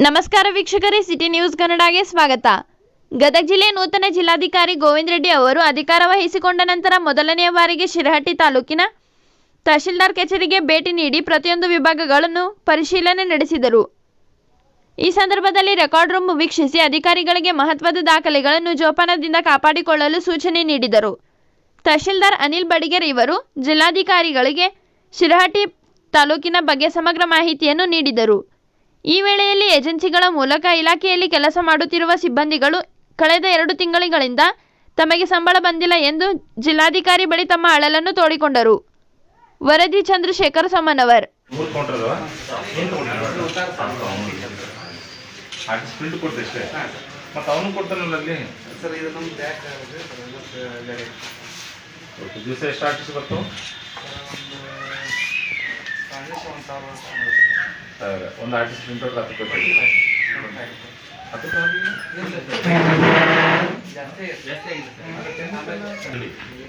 ನಮಸ್ಕಾರ ವೀಕ್ಷಕರೇ, city news ಕನ್ನಡಗೆ ಸ್ವಾಗತ. ಗದಗ ಜಿಲ್ಲೆಯ ನೂತನ ಜಿಲ್ಲಾಧಿಕಾರಿ ಗೋವಿಂದ ರೆಡ್ಡಿ ಅವರು ಅಧಿಕಾರ ವಹಿಸಿಕೊಂಡ ನಂತರ ಮೊದಲನೆಯ ಬಾರಿಗೆ ಶಿರಹಟ್ಟಿ ತಾಲೂಕಿನ ತಹಶೀಲ್ದಾರ್ ಕಚೇರಿಗೆ ಭೇಟಿ ನೀಡಿ ಪ್ರತಿಯೊಂದು ವಿಭಾಗಗಳನ್ನು ಪರಿಶೀಲನೆ ನಡೆಸಿದರು. ಈ ಸಂದರ್ಭದಲ್ಲಿ ರೆಕಾರ್ಡ್ ರೂಮ್ ವೀಕ್ಷಿಸಿ ಅಧಿಕಾರಿಗಳಿಗೆ ಮಹತ್ವದ ದಾಖಲೆಗಳನ್ನು ಜೋಪಾನದಿಂದ ಕಾಪಾಡಿಕೊಳ್ಳಲು ಸೂಚನೆ ನೀಡಿದರು. ತಹಶೀಲ್ದಾರ್ ಅನಿಲ್ ಬಡಿಗೇರ್ ಇವರು ಜಿಲ್ಲಾಧಿಕಾರಿಗಳಿಗೆ ಶಿರಹಟ್ಟಿ ತಾಲೂಕಿನ ಬಗ್ಗೆ ಸಮಗ್ರ ಮಾಹಿತಿಯನ್ನು ನೀಡಿದರು. ಈ ವೇಳೆಯಲ್ಲಿ ಏಜೆನ್ಸಿಗಳ ಮೂಲಕ ಇಲಾಖೆಯಲ್ಲಿ ಕೆಲಸ ಮಾಡುತ್ತಿರುವ ಸಿಬ್ಬಂದಿಗಳು ಕಳೆದ 2 ತಿಂಗಳಿಂದ ತಮಗೆ ಸಂಬಳ ಬಂದಿಲ್ಲ ಎಂದು ಜಿಲ್ಲಾಧಿಕಾರಿ ಬಳಿ ತಮ್ಮ ಅಳಲನ್ನು ತೋಡಿಕೊಂಡರು. ವರದಿ ಚಂದ್ರಶೇಖರ್ ಸೋಮನವರ್. ಒಂದು ಆರ್ಟಿಸ್ಟ್ ಪ್ರಿಂಟೌಟ್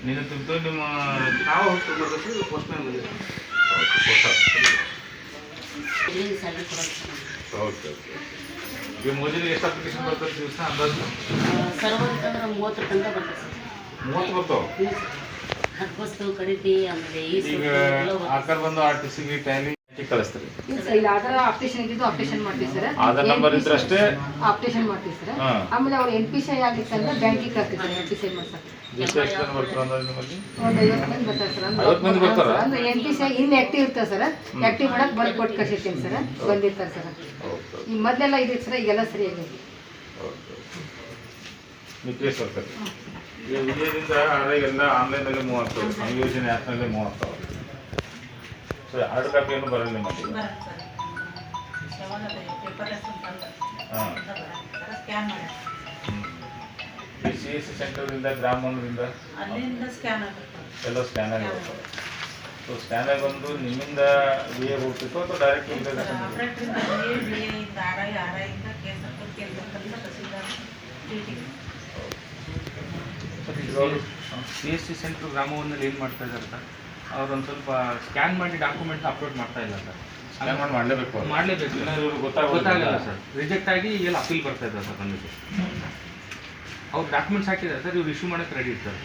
ನೀನು ತಿಂತು ನಿಮ್ಮ ನಾವು ಓಕೆ ಓಕೆ. ಈಗ ಮೋದಿಗೆ ಎಷ್ಟು ಅಪ್ಲಿಕೇಶನ್ ಬರ್ತಾರೆ ದಿವಸ ಅಂದಾಜು? 30 ತನಕ ಬರ್ತದೆ ಸರ್. 30 ಬರ್ತಾವೆ. ಈಗ ಆಕಾರ ಬಂದು ಆರ್ಟಿಸ್ಟಿಗೆ ಟ್ಯಾಲಿ ಕಳಿಸ್ತೀರಿ. ಇಲ್ಲ ಆಧಾರ್ ಅಪ್ಡೇಷನ್ ಇದ್ದು ಅಪ್ಡೇಷನ್ ಮಾಡ್ತೀವಿ ಸರ್. ಆಧಾರ್ ನಂಬರ್ ಇದ್ರೆ ಅಷ್ಟೇ ಅಪ್ಡೇಷನ್ ಮಾಡ್ತೀವಿ ಸರ್. ಆಮೇಲೆ ಅವ್ರು NPCI ಆಗ್ಲಿಕ್ಕೆ ಅಂದ್ರೆ ಬ್ಯಾಂಕಿಗೆ ಕಳಿಸ್ತೀವಿ ಸರ್. NPCI ಮಾಡ್ಸಕ್ಕೆ ಎಷ್ಟು ಜನ ಬರ್ತಾರೆ ಅಂದ್ರೆ ನಿಮ್ಮಲ್ಲಿ? ಒಂದು 50 ಮಂದಿ ಬರ್ತಾರೆ ಸರ್. 50 ಮಂದಿ ಬರ್ತಾರ? ಅಂದ್ರೆ NPCI ಇನ್ ಆಕ್ಟಿವ್ ಇರ್ತಾರೆ ಸರ್. ಆಕ್ಟಿವ್ ಮಾಡಕ್ಕೆ ಬಂದು ಕೊಟ್ಟು ಕಳಿಸಿರ್ತೀನಿ ಸರ್. ಬಂದಿರ್ತಾರೆ ಸರ್. ಈ ಮೊದಲೆಲ್ಲ ಇದಿತ್ತು ಸರ್, ಈಗೆಲ್ಲ ಸರಿಯಾಗಿದೆ. ನಿತ್ಯ ಸರ್ಕಾರ ಈಗ ವಿಜಯದಿಂದ ಆರ್ಐಗೆಲ್ಲ ಆನ್ಲೈನಲ್ಲಿ ಮೂವ್ ಆಗ್ತವೆ, ಯೋಜನೆ ಆ್ಯಪ್ನಲ್ಲಿ ಮೂವ್ ಆಗ್ತಾವೆ. ಸೊ ಹಾರ್ಡ್ ಕಾಪಿ ಏನು ಬರಲ್ಲ ನಿಮ್ಮಲ್ಲಿ? ಈ CSC ಸೆಂಟರ್ದಿಂದ ಗ್ರಾಮದಿಂದ ಎಲ್ಲ ಸ್ಕ್ಯಾನರ್ ಬರ್ತವೆ. ಸೊ ಸ್ಕ್ಯಾನರ್ ಬಂದು ನಿಮ್ಮಿಂದ VA ಹೋಗ್ತಿತ್ತು ಅಥವಾ ಡೈರೆಕ್ಟ್ CSC ಸೆಂಟ್ರ್ ಗ್ರಾಮವನ್ನಲ್ಲಿ ಏನು ಮಾಡ್ತಾ ಇದ್ದಾರೆ ಸರ್, ಅವ್ರು ಒಂದು ಸ್ವಲ್ಪ ಸ್ಕ್ಯಾನ್ ಮಾಡಿ ಡಾಕ್ಯುಮೆಂಟ್ಸ್ ಅಪ್ಲೋಡ್ ಮಾಡ್ತಾ ಇಲ್ಲ ಸರ್. ಸ್ಕ್ಯಾನ್ ಮಾಡಿ ಮಾಡಲೇಬೇಕು. ಗೊತ್ತಾಗಲ್ಲ ಸರ್, ರಿಜೆಕ್ಟ್ ಆಗಿ ಎಲ್ಲ ಅಪೀಲ್ ಬರ್ತಾ ಇದ್ದಾರೆ ಸರ್. ಬಂದಿದ್ದು ಅವ್ರು ಡಾಕ್ಯುಮೆಂಟ್ಸ್ ಹಾಕಿದ್ದಾರೆ ಸರ್, ಇವ್ರು ಇಶ್ಯೂ ಮಾಡೋಕ್ಕೆ ರೆಡಿ ಇರ್ತಾರೆ.